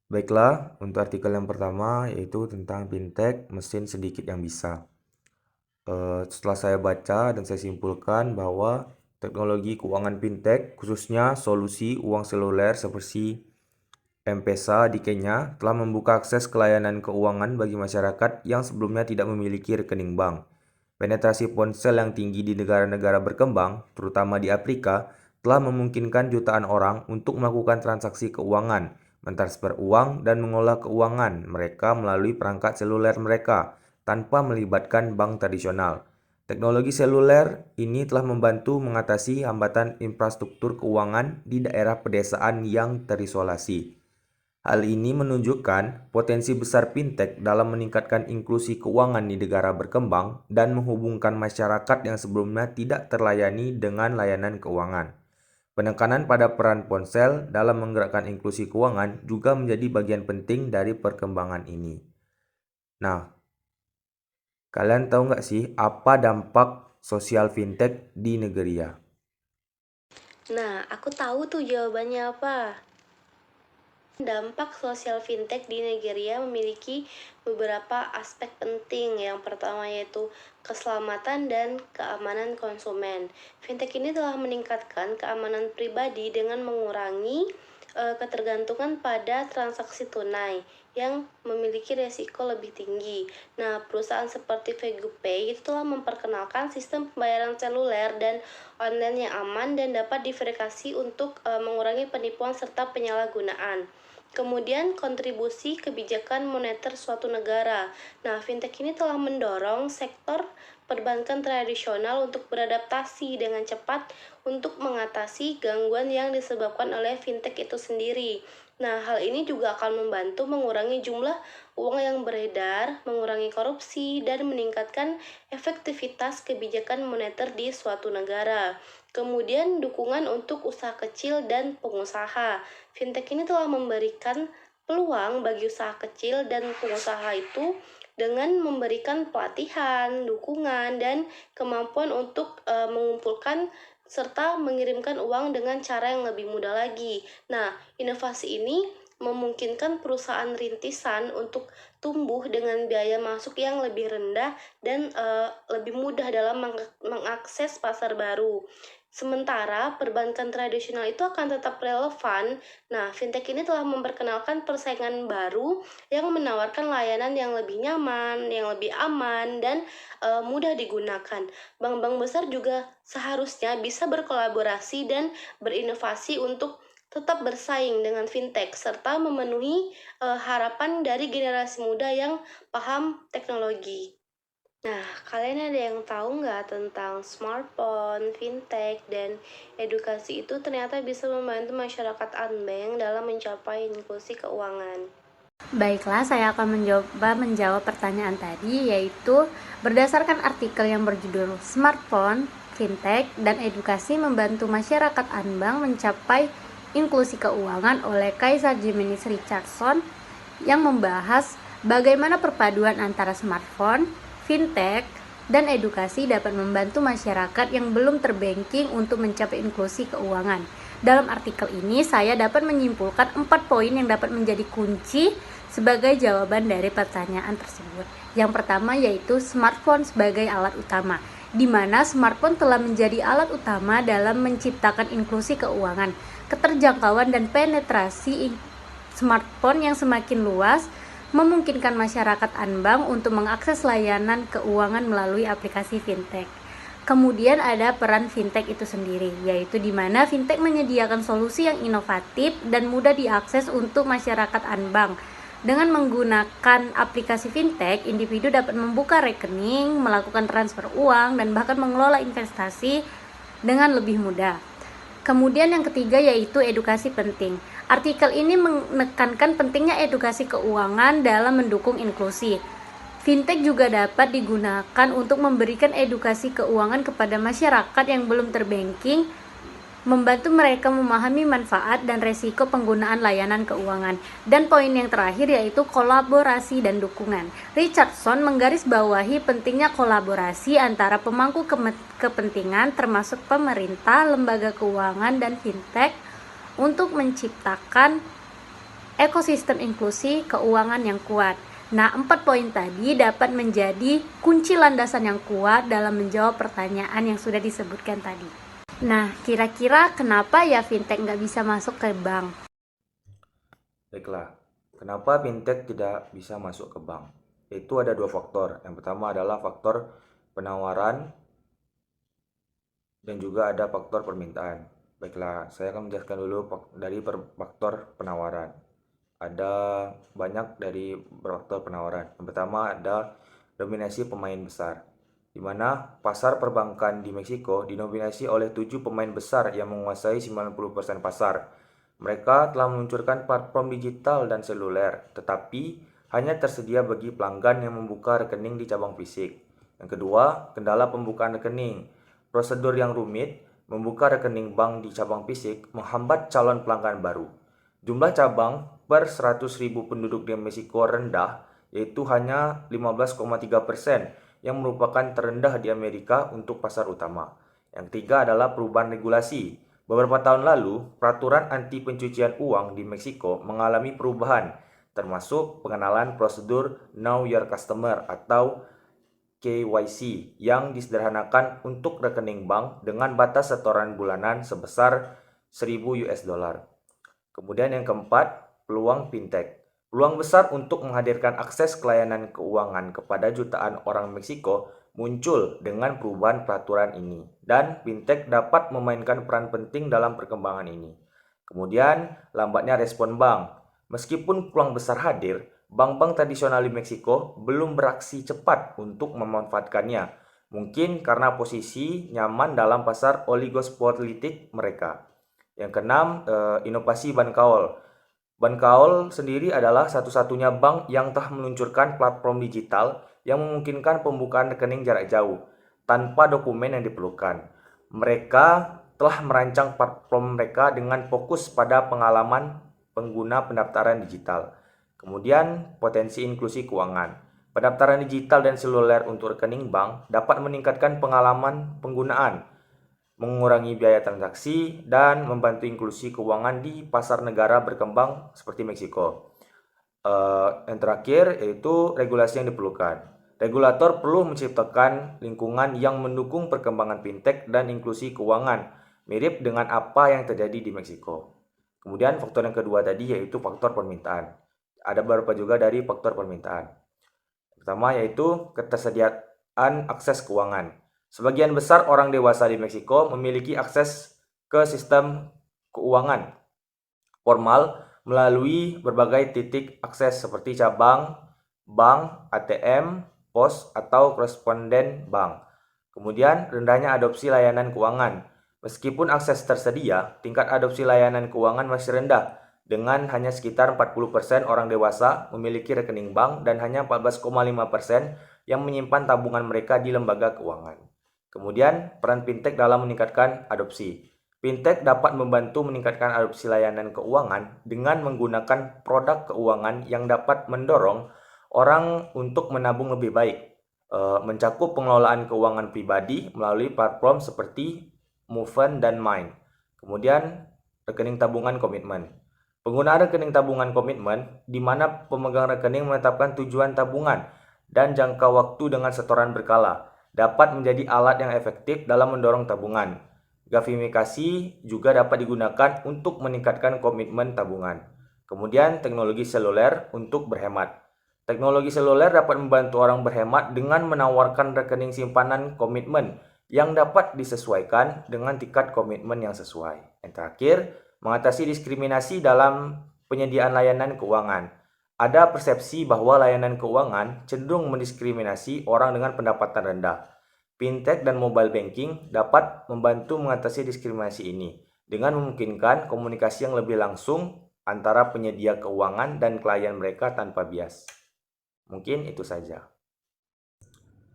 Baiklah, untuk artikel yang pertama yaitu tentang fintech mesin sedikit yang bisa. Setelah saya baca dan saya simpulkan bahwa teknologi keuangan fintech, khususnya solusi uang seluler seperti M-Pesa di Kenya, telah membuka akses ke layanan keuangan bagi masyarakat yang sebelumnya tidak memiliki rekening bank. Penetrasi ponsel yang tinggi di negara-negara berkembang, terutama di Afrika, telah memungkinkan jutaan orang untuk melakukan transaksi keuangan, mentransfer uang, dan mengolah keuangan mereka melalui perangkat seluler mereka tanpa melibatkan bank tradisional. Teknologi seluler ini telah membantu mengatasi hambatan infrastruktur keuangan di daerah pedesaan yang terisolasi. Hal ini menunjukkan potensi besar fintech dalam meningkatkan inklusi keuangan di negara berkembang dan menghubungkan masyarakat yang sebelumnya tidak terlayani dengan layanan keuangan. Penekanan pada peran ponsel dalam menggerakkan inklusi keuangan juga menjadi bagian penting dari perkembangan ini. Nah, kalian tahu nggak sih apa dampak sosial fintech di negeri ya? Nah, aku tahu tuh jawabannya apa. Dampak sosial fintech di Nigeria memiliki beberapa aspek penting. Yang pertama yaitu keselamatan dan keamanan konsumen. Fintech ini telah meningkatkan keamanan pribadi dengan mengurangi ketergantungan pada transaksi tunai yang memiliki resiko lebih tinggi. Nah, perusahaan seperti VegoPay itu telah memperkenalkan sistem pembayaran seluler dan online yang aman dan dapat diverifikasi untuk mengurangi penipuan serta penyalahgunaan. Kemudian kontribusi kebijakan moneter suatu negara. Nah, fintech ini telah mendorong sektor perbankan tradisional untuk beradaptasi dengan cepat untuk mengatasi gangguan yang disebabkan oleh fintech itu sendiri. Nah, hal ini juga akan membantu mengurangi jumlah uang yang beredar, mengurangi korupsi, dan meningkatkan efektivitas kebijakan moneter di suatu negara. Kemudian, dukungan untuk usaha kecil dan pengusaha. Fintech ini telah memberikan peluang bagi usaha kecil dan pengusaha itu dengan memberikan pelatihan, dukungan, dan kemampuan untuk mengumpulkan serta mengirimkan uang dengan cara yang lebih mudah lagi. Nah, inovasi ini memungkinkan perusahaan rintisan untuk tumbuh dengan biaya masuk yang lebih rendah dan lebih mudah dalam mengakses pasar baru. Sementara perbankan tradisional itu akan tetap relevan. Nah, fintech ini telah memperkenalkan persaingan baru yang menawarkan layanan yang lebih nyaman, yang lebih aman, dan mudah digunakan. Bank-bank besar juga seharusnya bisa berkolaborasi dan berinovasi untuk tetap bersaing dengan fintech serta memenuhi harapan dari generasi muda yang paham teknologi. Nah, kalian ada yang tahu nggak tentang smartphone, fintech, dan edukasi itu ternyata bisa membantu masyarakat unbank dalam mencapai inklusi keuangan? Baiklah, saya akan menjawab pertanyaan tadi, yaitu berdasarkan artikel yang berjudul Smartphone, Fintech, dan Edukasi Membantu Masyarakat Anbang Mencapai Inklusi Keuangan oleh Kaisar Jimenez Richardson yang membahas bagaimana perpaduan antara smartphone, fintech, dan edukasi dapat membantu masyarakat yang belum terbanking untuk mencapai inklusi keuangan. Dalam artikel ini, saya dapat menyimpulkan 4 poin yang dapat menjadi kunci sebagai jawaban dari pertanyaan tersebut. Yang pertama yaitu smartphone sebagai alat utama, di mana smartphone telah menjadi alat utama dalam menciptakan inklusi keuangan. Keterjangkauan dan penetrasi smartphone yang semakin luas memungkinkan masyarakat Anbang untuk mengakses layanan keuangan melalui aplikasi fintech. Kemudian ada peran fintech itu sendiri, yaitu di mana fintech menyediakan solusi yang inovatif dan mudah diakses untuk masyarakat Anbang. Dengan menggunakan aplikasi fintech, individu dapat membuka rekening, melakukan transfer uang, dan bahkan mengelola investasi dengan lebih mudah. Kemudian yang ketiga yaitu edukasi penting. Artikel ini menekankan pentingnya edukasi keuangan dalam mendukung inklusi. Fintech juga dapat digunakan untuk memberikan edukasi keuangan kepada masyarakat yang belum terbanking, membantu mereka memahami manfaat dan resiko penggunaan layanan keuangan. Dan poin yang terakhir yaitu kolaborasi dan dukungan. Richardson menggarisbawahi pentingnya kolaborasi antara pemangku kepentingan termasuk pemerintah, lembaga keuangan, dan fintech untuk menciptakan ekosistem inklusi keuangan yang kuat. Nah, 4 poin tadi dapat menjadi kunci landasan yang kuat dalam menjawab pertanyaan yang sudah disebutkan tadi. Nah, kira-kira kenapa ya fintech nggak bisa masuk ke bank? Baiklah, kenapa fintech tidak bisa masuk ke bank? Itu ada dua faktor. Yang pertama adalah faktor penawaran dan juga ada faktor permintaan. Baiklah, saya akan menjelaskan dulu dari faktor penawaran. Ada banyak dari faktor penawaran. Yang pertama ada dominasi pemain besar, di mana pasar perbankan di Meksiko didominasi oleh 7 pemain besar yang menguasai 90% pasar. Mereka telah meluncurkan platform digital dan seluler, tetapi hanya tersedia bagi pelanggan yang membuka rekening di cabang fisik. Yang kedua, kendala pembukaan rekening. Prosedur yang rumit membuka rekening bank di cabang fisik menghambat calon pelanggan baru. Jumlah cabang per 100.000 penduduk di Meksiko rendah, yaitu hanya 15,3%, yang merupakan terendah di Amerika untuk pasar utama. Yang ketiga adalah perubahan regulasi. Beberapa tahun lalu, peraturan anti pencucian uang di Meksiko mengalami perubahan, termasuk pengenalan prosedur Know Your Customer atau KYC yang disederhanakan untuk rekening bank dengan batas setoran bulanan sebesar 1.000 US dollar. Kemudian yang keempat, peluang fintech. Peluang besar untuk menghadirkan akses ke layanan keuangan kepada jutaan orang Meksiko muncul dengan perubahan peraturan ini, dan fintech dapat memainkan peran penting dalam perkembangan ini. Kemudian, lambatnya respon bank. Meskipun peluang besar hadir, bank-bank tradisional di Meksiko belum beraksi cepat untuk memanfaatkannya, mungkin karena posisi nyaman dalam pasar oligospolitik mereka. Yang keenam, inovasi Bankaol. Bankaol sendiri adalah satu-satunya bank yang telah meluncurkan platform digital yang memungkinkan pembukaan rekening jarak jauh tanpa dokumen yang diperlukan. Mereka telah merancang platform mereka dengan fokus pada pengalaman pengguna pendaftaran digital. Kemudian, potensi inklusi keuangan. Pendaftaran digital dan seluler untuk rekening bank dapat meningkatkan pengalaman penggunaan, mengurangi biaya transaksi, dan membantu inklusi keuangan di pasar negara berkembang seperti Meksiko. Yang terakhir yaitu regulasi yang diperlukan. Regulator perlu menciptakan lingkungan yang mendukung perkembangan fintech dan inklusi keuangan, mirip dengan apa yang terjadi di Meksiko. Kemudian faktor yang kedua tadi yaitu faktor permintaan. Ada beberapa juga dari faktor permintaan. Pertama yaitu ketersediaan akses keuangan. Sebagian besar orang dewasa di Meksiko memiliki akses ke sistem keuangan formal melalui berbagai titik akses seperti cabang, bank, ATM, pos, atau koresponden bank. Kemudian, rendahnya adopsi layanan keuangan. Meskipun akses tersedia, tingkat adopsi layanan keuangan masih rendah, dengan hanya sekitar 40% orang dewasa memiliki rekening bank dan hanya 14,5% yang menyimpan tabungan mereka di lembaga keuangan. Kemudian, peran fintech dalam meningkatkan adopsi. Fintech dapat membantu meningkatkan adopsi layanan keuangan dengan menggunakan produk keuangan yang dapat mendorong orang untuk menabung lebih baik, mencakup pengelolaan keuangan pribadi melalui platform seperti Moven dan Mind. Kemudian, rekening tabungan komitmen. Penggunaan rekening tabungan komitmen, di mana pemegang rekening menetapkan tujuan tabungan dan jangka waktu dengan setoran berkala, dapat menjadi alat yang efektif dalam mendorong tabungan. Gamifikasi juga dapat digunakan untuk meningkatkan komitmen tabungan. Kemudian, teknologi seluler untuk berhemat. Teknologi seluler dapat membantu orang berhemat dengan menawarkan rekening simpanan komitmen yang dapat disesuaikan dengan tingkat komitmen yang sesuai. Yang terakhir, mengatasi diskriminasi dalam penyediaan layanan keuangan. Ada persepsi bahwa layanan keuangan cenderung mendiskriminasi orang dengan pendapatan rendah. Fintech dan mobile banking dapat membantu mengatasi diskriminasi ini dengan memungkinkan komunikasi yang lebih langsung antara penyedia keuangan dan klien mereka tanpa bias. Mungkin itu saja.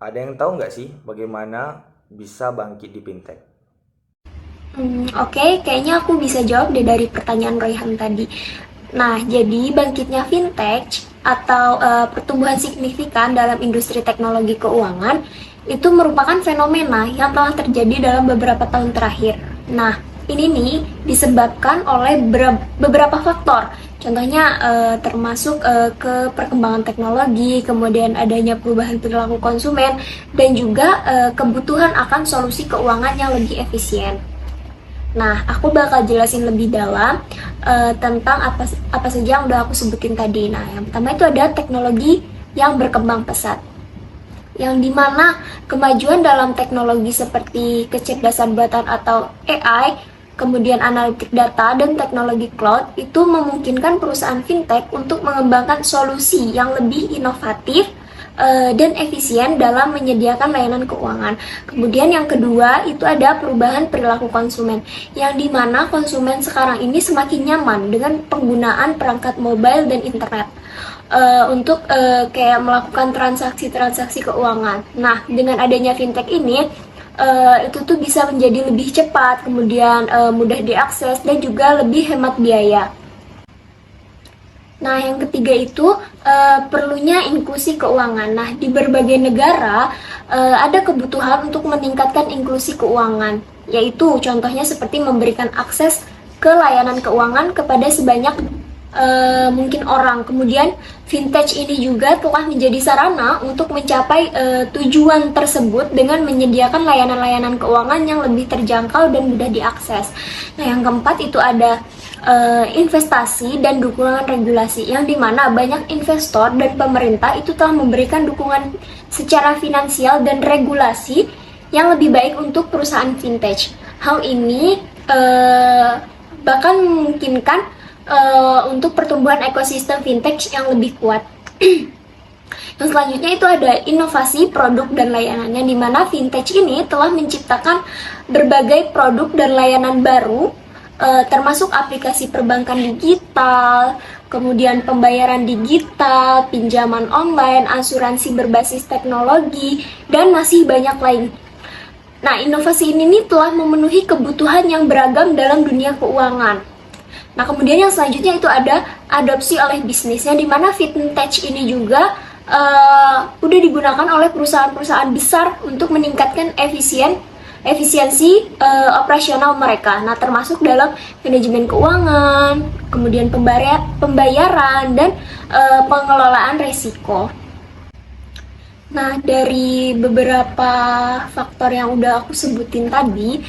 Ada yang tahu nggak sih bagaimana bisa bangkit di fintech? Oke, kayaknya aku bisa jawab deh dari pertanyaan Royhan tadi. Nah, jadi bangkitnya fintech atau pertumbuhan signifikan dalam industri teknologi keuangan itu merupakan fenomena yang telah terjadi dalam beberapa tahun terakhir. Nah, ini nih disebabkan oleh beberapa faktor Contohnya termasuk ke perkembangan teknologi, kemudian adanya perubahan perilaku konsumen, dan juga kebutuhan akan solusi keuangan yang lebih efisien. Nah, aku bakal jelasin lebih dalam tentang apa saja yang udah aku sebutin tadi. Nah, yang pertama itu ada teknologi yang berkembang pesat, yang dimana kemajuan dalam teknologi seperti kecerdasan buatan atau AI, kemudian analitik data dan teknologi cloud itu memungkinkan perusahaan fintech untuk mengembangkan solusi yang lebih inovatif dan efisien dalam menyediakan layanan keuangan. Kemudian yang kedua itu ada perubahan perilaku konsumen, yang dimana konsumen sekarang ini semakin nyaman dengan penggunaan perangkat mobile dan internet untuk kayak melakukan transaksi-transaksi keuangan. Nah, dengan adanya fintech ini itu tuh bisa menjadi lebih cepat, kemudian mudah diakses dan juga lebih hemat biaya. Nah, yang ketiga itu perlunya inklusi keuangan. Nah, di berbagai negara ada kebutuhan untuk meningkatkan inklusi keuangan, yaitu contohnya seperti memberikan akses ke layanan keuangan kepada sebanyak mungkin orang. Kemudian vintage ini juga telah menjadi sarana untuk mencapai tujuan tersebut dengan menyediakan layanan-layanan keuangan yang lebih terjangkau dan mudah diakses. Nah, yang keempat itu ada investasi dan dukungan regulasi, yang dimana banyak investor dan pemerintah itu telah memberikan dukungan secara finansial dan regulasi yang lebih baik untuk perusahaan vintage. Hal ini bahkan memungkinkan untuk pertumbuhan ekosistem vintage yang lebih kuat. Yang selanjutnya itu ada inovasi produk dan layanan, yang dimana vintage ini telah menciptakan berbagai produk dan layanan baru, termasuk aplikasi perbankan digital, kemudian pembayaran digital, pinjaman online, asuransi berbasis teknologi, dan masih banyak lain. Nah, inovasi ini telah memenuhi kebutuhan yang beragam dalam dunia keuangan. Nah, kemudian yang selanjutnya itu ada adopsi oleh bisnisnya, di mana vintage ini juga udah digunakan oleh perusahaan-perusahaan besar untuk meningkatkan efisiensi operasional mereka. Nah, termasuk dalam manajemen keuangan, kemudian pembayaran dan pengelolaan risiko. Nah, dari beberapa faktor yang udah aku sebutin tadi,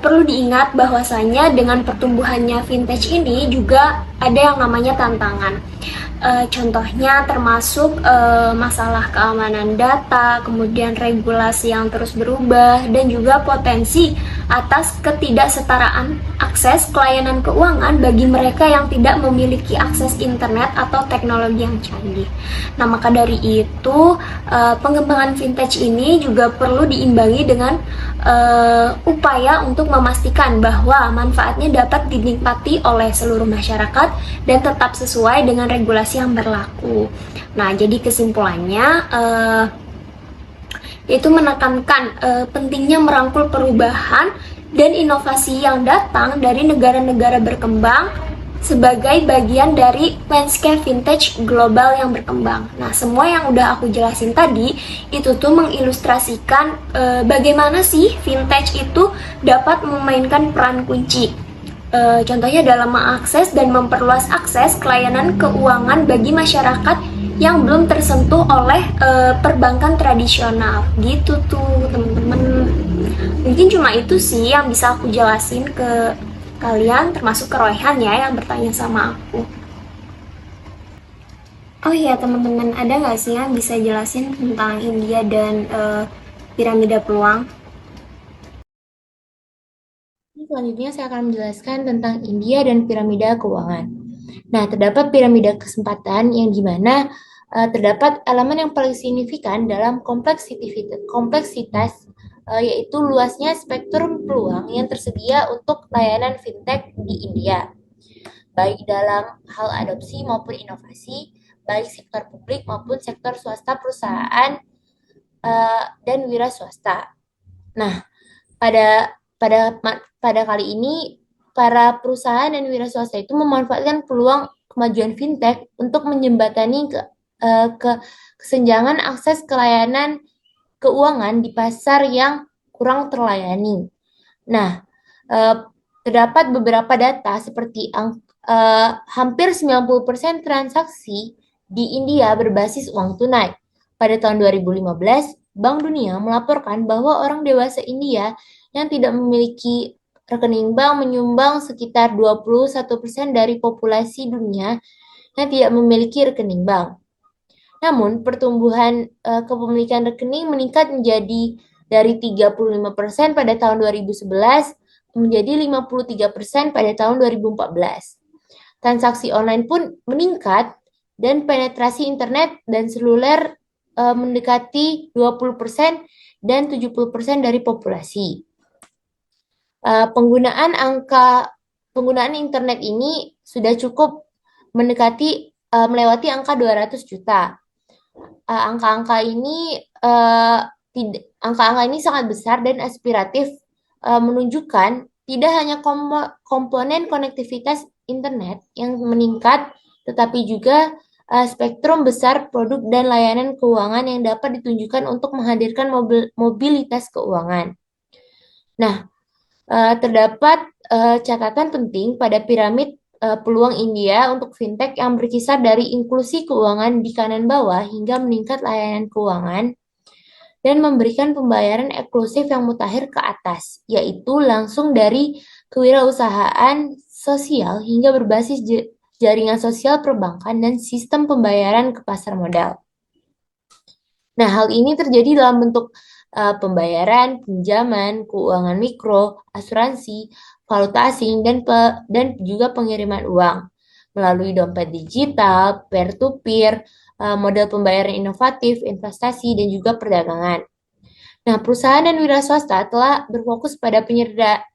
perlu diingat bahwasanya dengan pertumbuhannya vintage ini juga ada yang namanya tantangan. Contohnya termasuk masalah keamanan data, kemudian regulasi yang terus berubah, dan juga potensi atas ketidaksetaraan akses ke layanan keuangan bagi mereka yang tidak memiliki akses internet atau teknologi yang canggih. Nah, maka dari itu pengembangan vintage ini juga perlu diimbangi dengan upaya untuk memastikan bahwa manfaatnya dapat dinikmati oleh seluruh masyarakat dan tetap sesuai dengan regulasi yang berlaku. Nah, jadi kesimpulannya yaitu menekankan pentingnya merangkul perubahan dan inovasi yang datang dari negara-negara berkembang sebagai bagian dari landscape vintage global yang berkembang. Nah, semua yang udah aku jelasin tadi itu tuh mengilustrasikan bagaimana sih vintage itu dapat memainkan peran kunci. Contohnya dalam mengakses dan memperluas akses ke layanan keuangan bagi masyarakat yang belum tersentuh oleh perbankan tradisional. Gitu tuh, teman-teman. Mungkin cuma itu sih yang bisa aku jelasin ke kalian, termasuk ke Royhan ya yang bertanya sama aku. Oh iya, teman-teman, ada nggak sih yang bisa jelasin tentang India dan piramida peluang? Selanjutnya saya akan menjelaskan tentang India dan piramida keuangan. Nah, terdapat piramida kesempatan yang dimana terdapat elemen yang paling signifikan dalam kompleksitas yaitu luasnya spektrum peluang yang tersedia untuk layanan fintech di India, baik dalam hal adopsi maupun inovasi, baik sektor publik maupun sektor swasta, perusahaan dan wira swasta. Nah, pada kali ini para perusahaan dan wira swasta itu memanfaatkan peluang kemajuan fintech untuk menjembatani kesenjangan akses ke layanan keuangan di pasar yang kurang terlayani. Nah, terdapat beberapa data seperti hampir 90% transaksi di India berbasis uang tunai. Pada tahun 2015, Bank Dunia melaporkan bahwa orang dewasa India yang tidak memiliki rekening bank menyumbang sekitar 21% dari populasi dunia yang tidak memiliki rekening bank. Namun, pertumbuhan kepemilikan rekening meningkat menjadi dari 35% pada tahun 2011 menjadi 53% pada tahun 2014. Transaksi online pun meningkat dan penetrasi internet dan seluler mendekati 20% dan 70% dari populasi. Penggunaan internet ini sudah cukup melewati angka 200 juta. Angka-angka ini sangat besar dan aspiratif, menunjukkan tidak hanya komponen konektivitas internet yang meningkat, tetapi juga spektrum besar produk dan layanan keuangan yang dapat ditunjukkan untuk menghadirkan mobilitas keuangan. Nah, terdapat catatan penting pada piramid peluang India untuk fintech yang berkisar dari inklusi keuangan di kanan bawah hingga meningkat layanan keuangan dan memberikan pembayaran eksklusif yang mutakhir ke atas, yaitu langsung dari kewirausahaan sosial hingga berbasis jaringan sosial perbankan dan sistem pembayaran ke pasar modal. Nah, hal ini terjadi dalam bentuk pembayaran, pinjaman, keuangan mikro, asuransi, valuta asing, dan juga pengiriman uang melalui dompet digital, peer-to-peer, model pembayaran inovatif, investasi, dan juga perdagangan. Nah, perusahaan dan wira swasta telah berfokus pada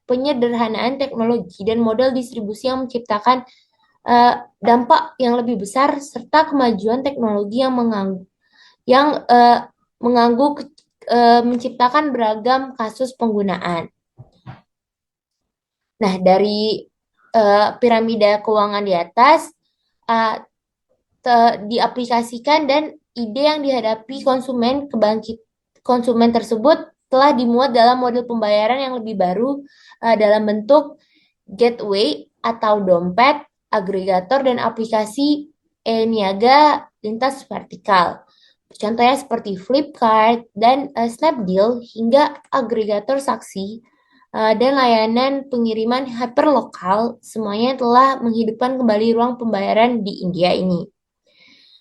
penyederhanaan teknologi dan model distribusi yang menciptakan dampak yang lebih besar serta kemajuan teknologi yang menciptakan beragam kasus penggunaan. Nah, dari piramida keuangan di atas diaplikasikan dan ide yang dihadapi konsumen tersebut telah dimuat dalam model pembayaran yang lebih baru dalam bentuk gateway atau dompet, agregator, dan aplikasi niaga lintas vertikal. Contohnya seperti Flipkart dan Snapdeal hingga agregator saksi dan layanan pengiriman hyperlokal, semuanya telah menghidupkan kembali ruang pembayaran di India ini.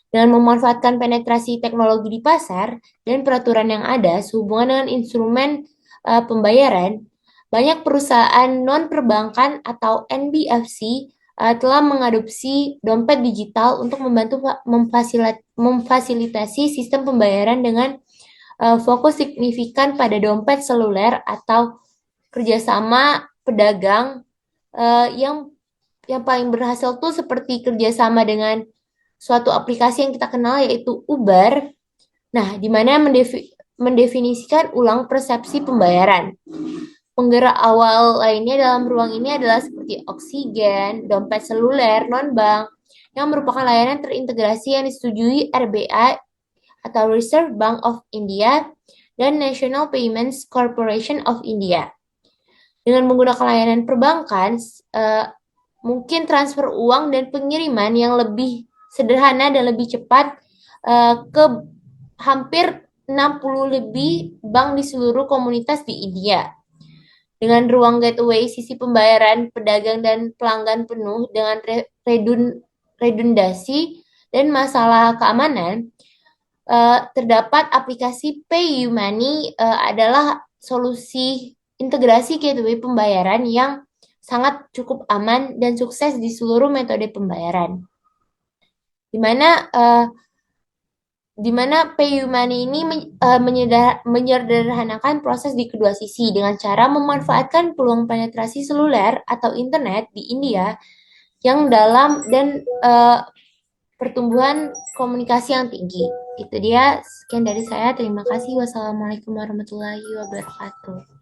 Dengan memanfaatkan penetrasi teknologi di pasar dan peraturan yang ada sehubungan dengan instrumen pembayaran, banyak perusahaan non-perbankan atau NBFC telah mengadopsi dompet digital untuk membantu memfasilitasi sistem pembayaran dengan fokus signifikan pada dompet seluler atau kerjasama pedagang yang paling berhasil tuh seperti kerjasama dengan suatu aplikasi yang kita kenal yaitu Uber. Nah, di mana mendefinisikan ulang persepsi pembayaran. Penggerak awal lainnya dalam ruang ini adalah seperti Oksigen, dompet seluler, non-bank, yang merupakan layanan terintegrasi yang disetujui RBI atau Reserve Bank of India dan National Payments Corporation of India. Dengan menggunakan layanan perbankan, mungkin transfer uang dan pengiriman yang lebih sederhana dan lebih cepat ke hampir 60 lebih bank di seluruh komunitas di India. Dengan ruang gateway, sisi pembayaran pedagang dan pelanggan penuh dengan redundasi dan masalah keamanan, terdapat aplikasi PayUmoney adalah solusi integrasi gateway pembayaran yang sangat cukup aman dan sukses di seluruh metode pembayaran. Di mana PayUmoney ini menyederhanakan proses di kedua sisi dengan cara memanfaatkan peluang penetrasi seluler atau internet di India yang dalam dan pertumbuhan komunikasi yang tinggi. Itu dia, sekian dari saya. Terima kasih. Wassalamualaikum warahmatullahi wabarakatuh.